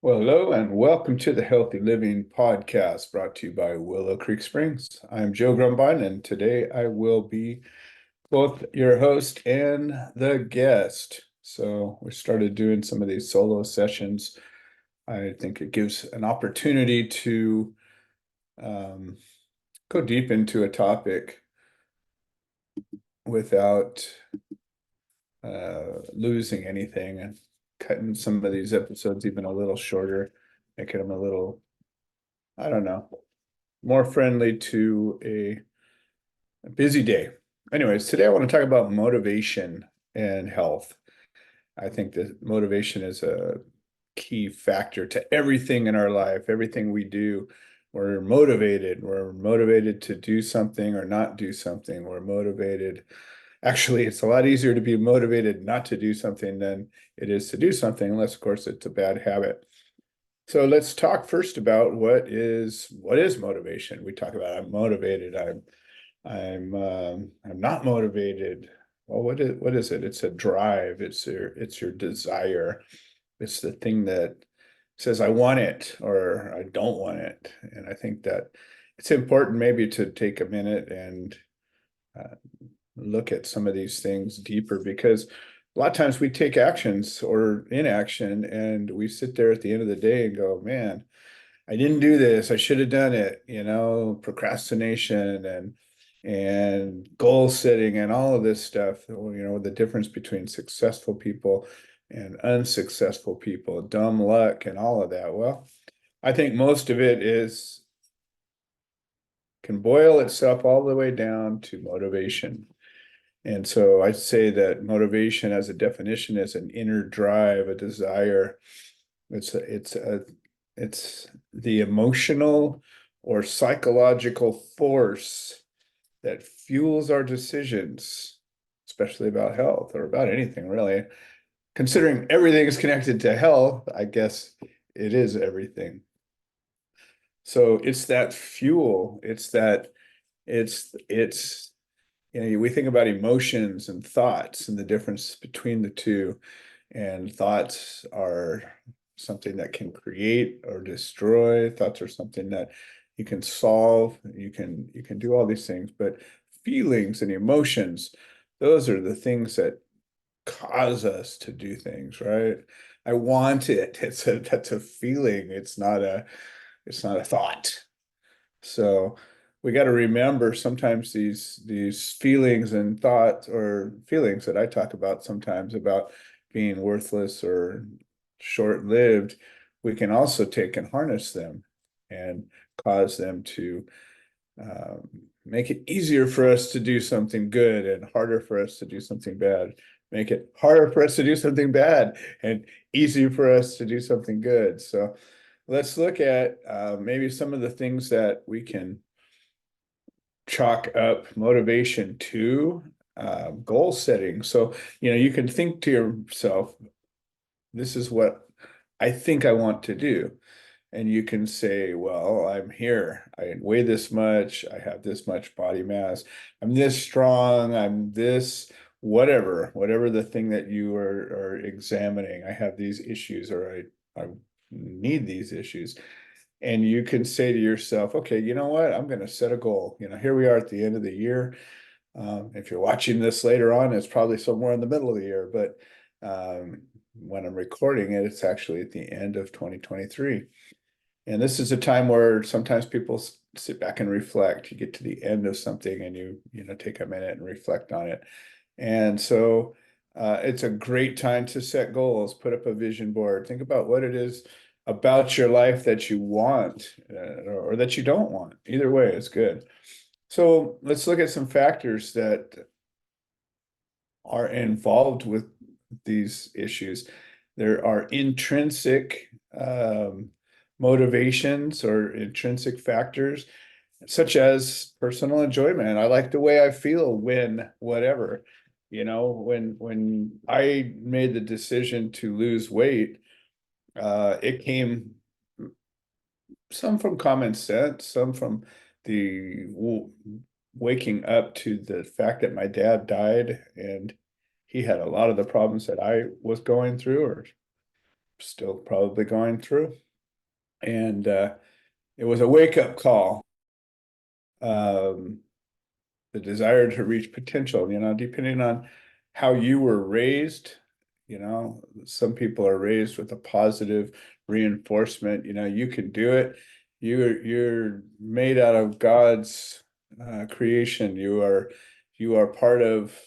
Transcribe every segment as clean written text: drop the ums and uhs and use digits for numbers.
Well, hello and welcome to the Healthy Living Podcast brought to you by Willow Creek Springs. I'm Joe Grumbine, and today I will be both your host and the guest. So we started doing some of these solo sessions. I think it gives an opportunity to um, go deep into a topic without losing anything and cutting some of these episodes even a little shorter, making them a little, I don't know, more friendly to a busy day. Anyways, today I want to talk about motivation and health. I think that motivation is a key factor to everything in our life, everything we do. We're motivated. We're motivated to do something or not do something. We're motivated. Actually, it's a lot easier to be motivated not to do something than it is to do something, unless, of course, it's a bad habit. So let's talk first about what is motivation. We talk about I'm motivated, I'm not motivated. Well, what is it? It's a drive. It's your desire. It's the thing that says I want it or I don't want it. And I think that it's important maybe to take a minute and uh, look at some of these things deeper because a lot of times we take actions or inaction and we sit there at the end of the day and go, man, I didn't do this. I should have done it, procrastination and goal setting and all of this stuff, the difference between successful people and unsuccessful people, dumb luck and all of that. Well, I think most of it is can boil itself all the way down to motivation. And so I'd say that motivation as a definition is an inner drive, a desire. It's the emotional or psychological force that fuels our decisions, especially about health or about anything really. Considering everything is connected to health, I guess it is everything. So it's that fuel, it's we think about emotions and thoughts and the difference between the two. And thoughts are something that can create or destroy. Thoughts are something that you can solve. You can do all these things, but feelings and emotions, those are the things that cause us to do things, right? I want it. That's a feeling. It's not a thought. So we got to remember sometimes these feelings and thoughts or feelings that I talk about sometimes about being worthless or short-lived, we can also take and harness them and cause them to um, make it easier for us to do something good and harder for us to do something bad. Make it harder for us to do something bad and easier for us to do something good. So let's look at maybe some of the things that we can chalk up motivation to goal setting. So, you can think to yourself, this is what I think I want to do. And you can say, well, I'm here. I weigh this much. I have this much body mass. I'm this strong. I'm this, whatever the thing that you are examining. I have these issues or I need these issues. And you can say to yourself, okay, you know what? I'm going to set a goal. Here we are at the end of the year. If you're watching this later on, it's probably somewhere in the middle of the year, but when I'm recording it, it's actually at the end of 2023. And this is a time where sometimes people sit back and reflect. You get to the end of something and you take a minute and reflect on it. And so it's a great time to set goals, put up a vision board, think about what it is about your life that you want or that you don't want. Either way, it's good. So let's look at some factors that are involved with these issues. There are intrinsic motivations or intrinsic factors, such as personal enjoyment. I like the way I feel when whatever. When I made the decision to lose weight, it came some from common sense, some from the waking up to the fact that my dad died and he had a lot of the problems that I was going through or still probably going through. And it was a wake-up call. The desire to reach potential, depending on how you were raised. Some people are raised with a positive reinforcement. You can do it. You're made out of God's creation. You are part of,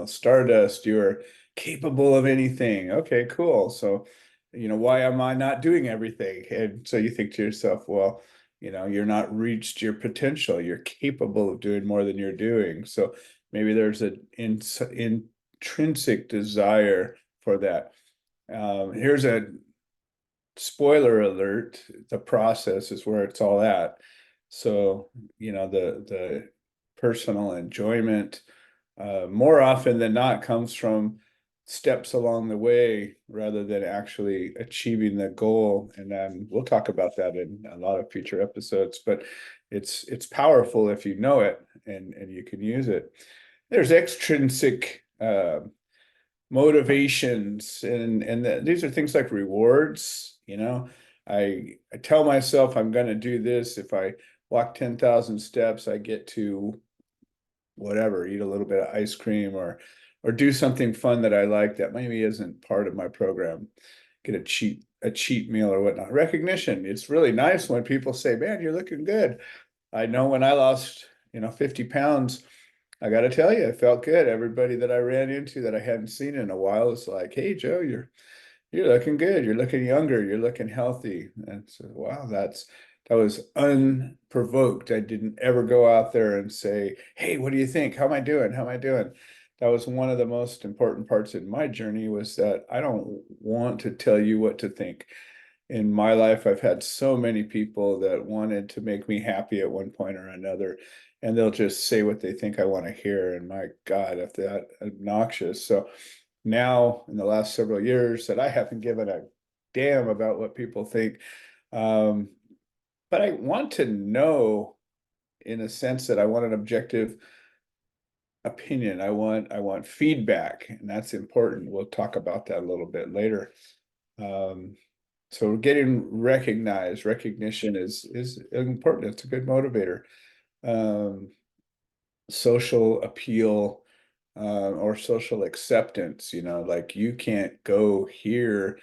stardust. You are capable of anything. Okay, cool. So, why am I not doing everything? And so you think to yourself, well, you're not reached your potential. You're capable of doing more than you're doing. So maybe there's an intrinsic desire for that. Here's a spoiler alert. The process is where it's all at. So, the personal enjoyment, more often than not, comes from steps along the way rather than actually achieving the goal. And then we'll talk about that in a lot of future episodes, but it's powerful if you know it and you can use it. There's extrinsic motivations, and these are things like rewards. I tell myself I'm going to do this. If I walk 10,000 steps, I get to whatever, eat a little bit of ice cream or do something fun that I like that maybe isn't part of my program. Get a cheat meal or whatnot. Recognition. It's really nice when people say, "Man, you're looking good." I know when I lost, 50 pounds, I got to tell you, it felt good. Everybody that I ran into that I hadn't seen in a while was like, "Hey, Joe, you're looking good. You're looking younger. You're looking healthy." And so, wow, that was unprovoked. I didn't ever go out there and say, "Hey, what do you think? How am I doing? How am I doing?" That was one of the most important parts in my journey, was that I don't want to tell you what to think. In my life, I've had so many people that wanted to make me happy at one point or another, and they'll just say what they think I want to hear. And my God, if that obnoxious. So now in the last several years that I haven't given a damn about what people think. But I want to know, in a sense, that I want an objective opinion. I want feedback, and that's important. We'll talk about that a little bit later. So we're getting recognized. Recognition is important. It's a good motivator. Social appeal, or social acceptance, like you can't go here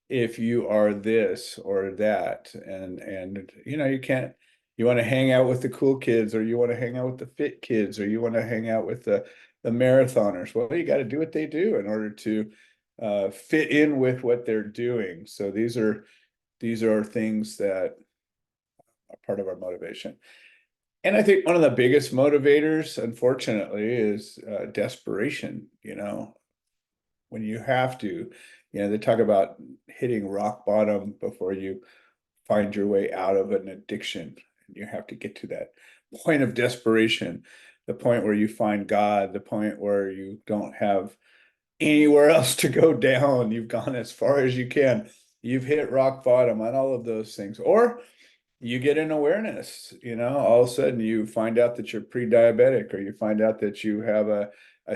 if you are this or that. And you want to hang out with the cool kids, or you want to hang out with the fit kids, or you want to hang out with the marathoners. Well, you got to do what they do in order to fit in with what they're doing. So these are things that are part of our motivation. And I think one of the biggest motivators, unfortunately, is desperation. When you have to, they talk about hitting rock bottom before you find your way out of an addiction. You have to get to that point of desperation, the point where you find God, the point where you don't have anywhere else to go down. You've gone as far as you can. You've hit rock bottom on all of those things. Or you get an awareness, all of a sudden you find out that you're pre-diabetic, or you find out that you have a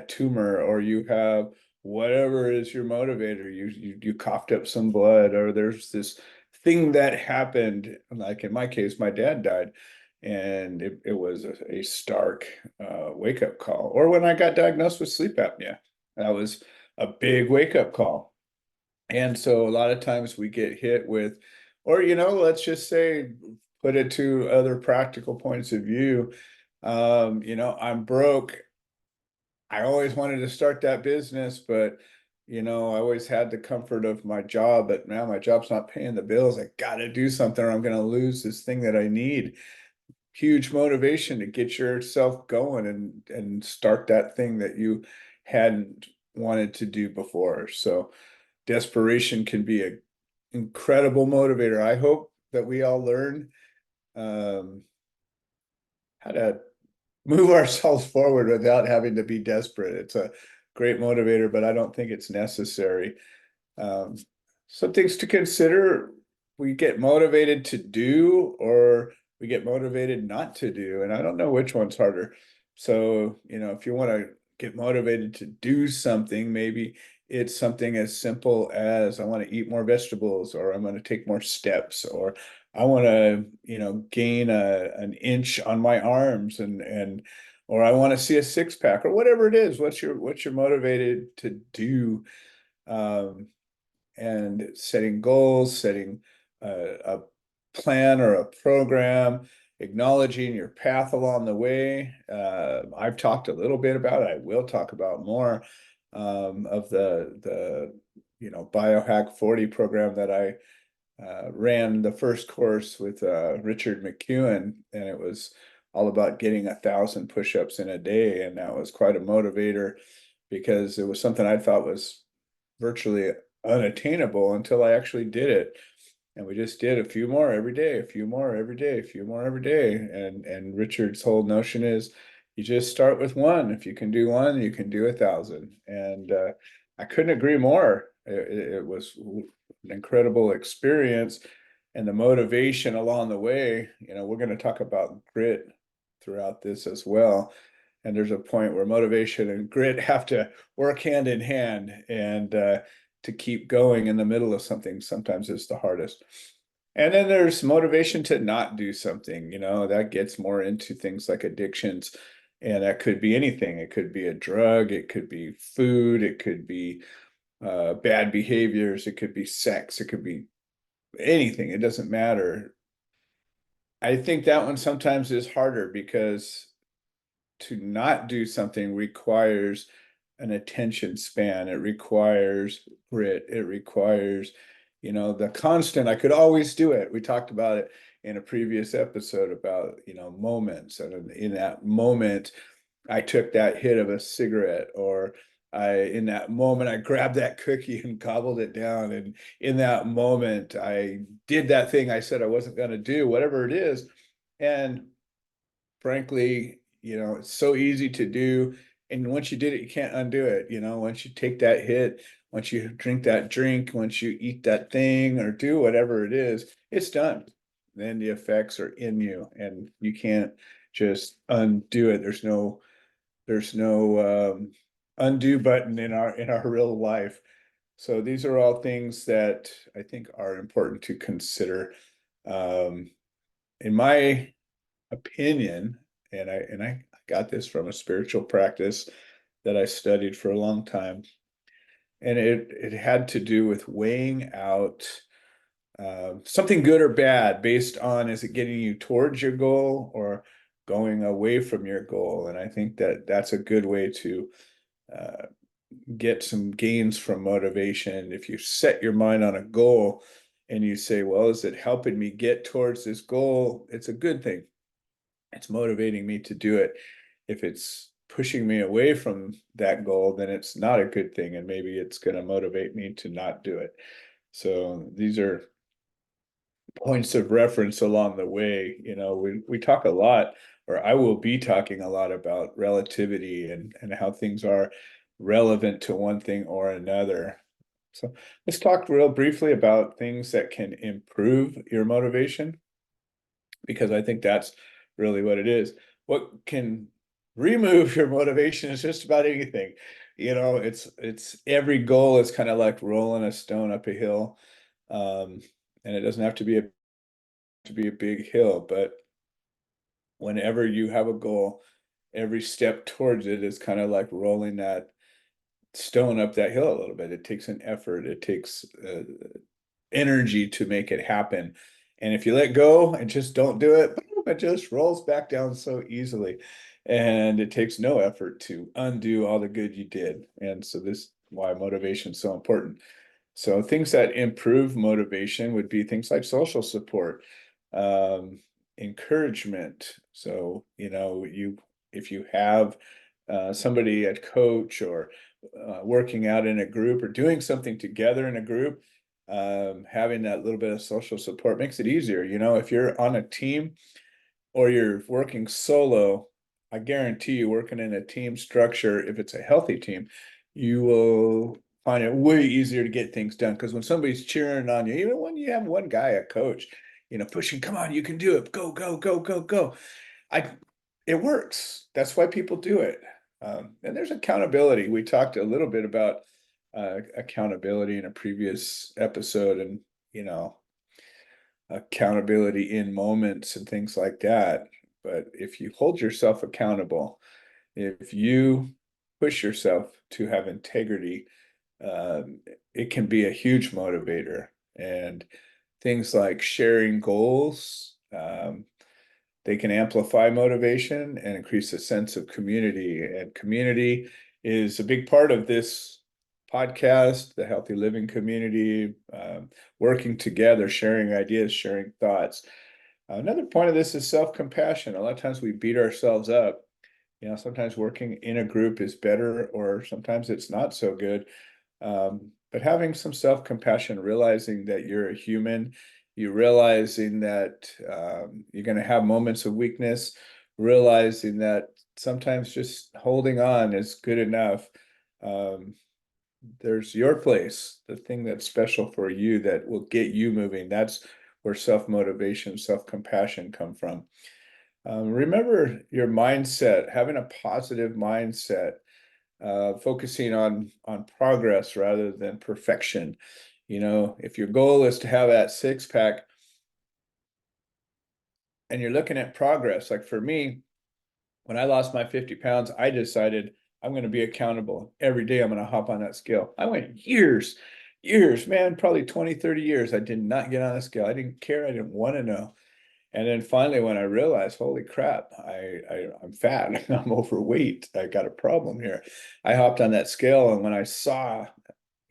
tumor, or you have whatever is your motivator. You coughed up some blood, or there's this thing that happened. Like in my case, my dad died, and it was a stark wake-up call. Or when I got diagnosed with sleep apnea, that was a big wake-up call. And so a lot of times we get hit with, or, let's just say, put it to other practical points of view. I'm broke. I always wanted to start that business, but, I always had the comfort of my job, but now my job's not paying the bills. I got to do something or I'm going to lose this thing that I need. Huge motivation to get yourself going and start that thing that you hadn't wanted to do before. So desperation can be an incredible motivator. I hope that we all learn how to move ourselves forward without having to be desperate. It's a great motivator, but I don't think it's necessary. Um, some things to consider: we get motivated to do, or we get motivated not to do. And I don't know which one's harder. So, if you want to get motivated to do something, maybe it's something as simple as I want to eat more vegetables, or I'm going to take more steps, or I want to, gain an inch on my arms, or I want to see a six pack, or whatever it is. What you're motivated to do, um, and setting goals, setting a plan or a program, acknowledging your path along the way. I've talked a little bit about it. I will talk about more, of the Biohack 40 program that I ran the first course with Richard McEwen, and it was all about getting 1,000 push-ups in a day, and that was quite a motivator because it was something I thought was virtually unattainable until I actually did it. And we just did a few more every day, a few more every day, a few more every day. And Richard's whole notion is you just start with one. If you can do one, you can do 1,000. And I couldn't agree more. It was an incredible experience, and the motivation along the way. We're going to talk about grit throughout this as well. And there's a point where motivation and grit have to work hand in hand, and to keep going in the middle of something sometimes is the hardest. And then there's motivation to not do something, that gets more into things like addictions. And that could be anything. It could be a drug, it could be food, it could be bad behaviors, it could be sex, it could be anything. It doesn't matter. I think that one sometimes is harder because to not do something requires an attention span. It requires grit. It requires, the constant. I could always do it. We talked about it in a previous episode about, moments. And in that moment, I took that hit of a cigarette, or in that moment, I grabbed that cookie and gobbled it down. And in that moment, I did that thing I said I wasn't going to do, whatever it is. And frankly, it's so easy to do. And once you did it, you can't undo it. Once you take that hit, once you drink that drink, once you eat that thing or do whatever it is, it's done. Then the effects are in you, and you can't just undo it. There's no undo button in our real life. So these are all things that I think are important to consider. Um, in my opinion, and I got this from a spiritual practice that I studied for a long time, and it had to do with weighing out something good or bad based on, is it getting you towards your goal or going away from your goal. And I think that that's a good way to uh, get some gains from motivation. If you set your mind on a goal and you say, well, is it helping me get towards this goal? It's a good thing. It's motivating me to do it. If it's pushing me away from that goal, then it's not a good thing, and maybe it's going to motivate me to not do it. So these are points of reference along the way. We talk a lot, or I will be talking a lot about relativity and how things are relevant to one thing or another. So let's talk real briefly about things that can improve your motivation, because I think that's really what it is. What can remove your motivation is just about anything. It's every goal is kind of like rolling a stone up a hill. And it doesn't have to be a big hill, but whenever you have a goal, every step towards it is kind of like rolling that stone up that hill a little bit. It takes an effort, it takes energy to make it happen. And if you let go and just don't do it, it just rolls back down so easily. And it takes no effort to undo all the good you did. And so this is why motivation is so important. So things that improve motivation would be things like social support, um, encouragement. So, if you have somebody, a coach, or working out in a group or doing something together in a group, having that little bit of social support makes it easier. If you're on a team or you're working solo, I guarantee you, working in a team structure, if it's a healthy team, you will find it way easier to get things done. Because when somebody's cheering on you, even when you have one guy, a coach, pushing, come on, you can do it, go, go, go, go, go. It works. That's why people do it. And there's accountability. We talked a little bit about accountability in a previous episode, and you know, accountability in moments and things like that. But if you hold yourself accountable, if you push yourself to have integrity, it can be a huge motivator. And things like sharing goals, they can amplify motivation and increase a sense of community. And community is a big part of this podcast, the healthy living community, working together, sharing ideas, sharing thoughts. Another point of this is self-compassion. A lot of times we beat ourselves up. You know, sometimes working in a group is better, or sometimes it's not so good. But having some self-compassion, realizing that you're a human, you realizing that you're going to have moments of weakness, realizing that sometimes just holding on is good enough. Um, there's your place, the thing that's special for you that will get you moving. That's where self-motivation, self-compassion come from. Remember your mindset, having a positive mindset, focusing on progress rather than perfection. You know, if your goal is to have that six pack and you're looking at progress, like for me, when I lost my 50 pounds, I decided I'm going to be accountable. Every day I'm going to hop on that scale. I went years, man, probably 20, 30 years. I did not get on a scale. I didn't care. I didn't want to know. And then finally, when I realized, holy crap, I'm fat, I'm overweight, I got a problem here. I hopped on that scale, and when I saw,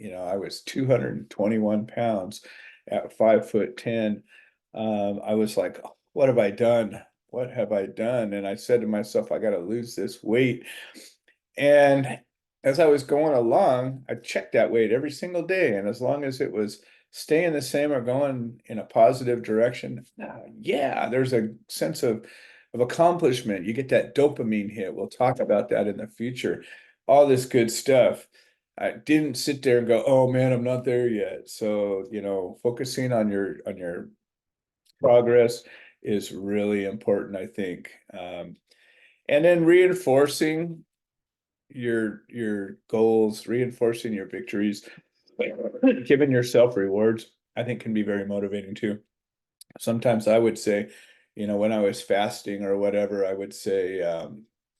I was 221 pounds at 5'10". I was like, what have I done? What have I done? And I said to myself, I got to lose this weight. And as I was going along, I checked that weight every single day. And as long as it was staying the same or going in a positive direction, yeah, there's a sense of accomplishment. You get that dopamine hit. We'll talk about that in the future. All this good stuff. I didn't sit there and go, oh man, I'm not there yet. So, focusing on your progress is really important, I think. And then reinforcing your goals, reinforcing your victories, giving yourself rewards, I think can be very motivating too. Sometimes I would say, when I was fasting or whatever, I would say,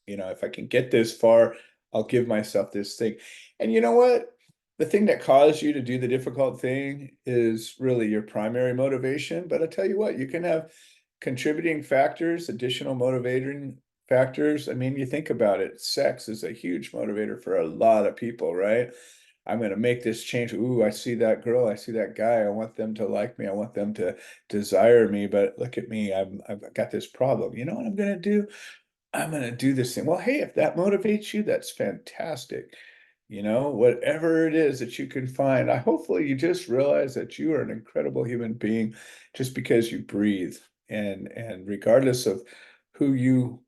if I can get this far, I'll give myself this thing. And you know what? The thing that caused you to do the difficult thing is really your primary motivation. But I tell you what, you can have contributing factors, additional motivating factors. I mean, you think about it, sex is a huge motivator for a lot of people, right? I'm going to make this change. Ooh, I see that girl. I see that guy. I want them to like me. I want them to desire me. But look at me. I've got this problem. You know what I'm going to do? I'm going to do this thing. Well, hey, if that motivates you, that's fantastic. Whatever it is that you can find, hopefully you just realize that you are an incredible human being just because you breathe. And regardless of who you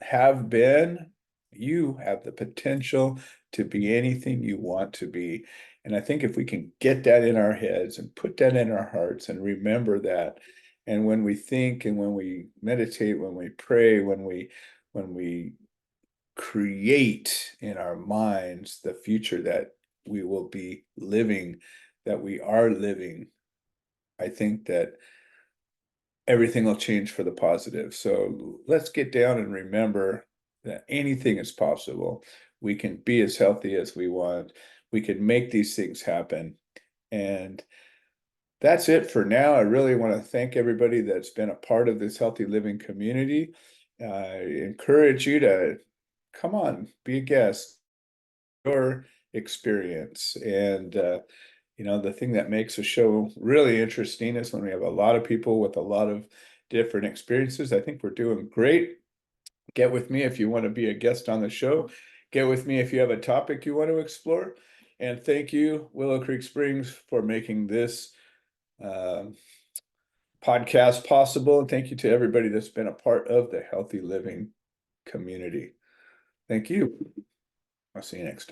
have been, you have the potential to be anything you want to be. And I think if we can get that in our heads and put that in our hearts and remember that, and when we think and when we meditate, when we pray, when we create in our minds the future that we will be living, that we are living, I think that everything will change for the positive. So let's get down and remember that anything is possible. We can be as healthy as we want. We can make these things happen. And that's it for now. I really want to thank everybody that's been a part of this healthy living community. I encourage you to come on, be a guest, your experience. And the thing that makes a show really interesting is when we have a lot of people with a lot of different experiences. I think we're doing great. Get with me if you want to be a guest on the show. Get with me if you have a topic you want to explore. And thank you, Willow Creek Springs, for making this um podcast possible. And thank you to everybody that's been a part of the healthy living community. Thank you. I'll see you next time.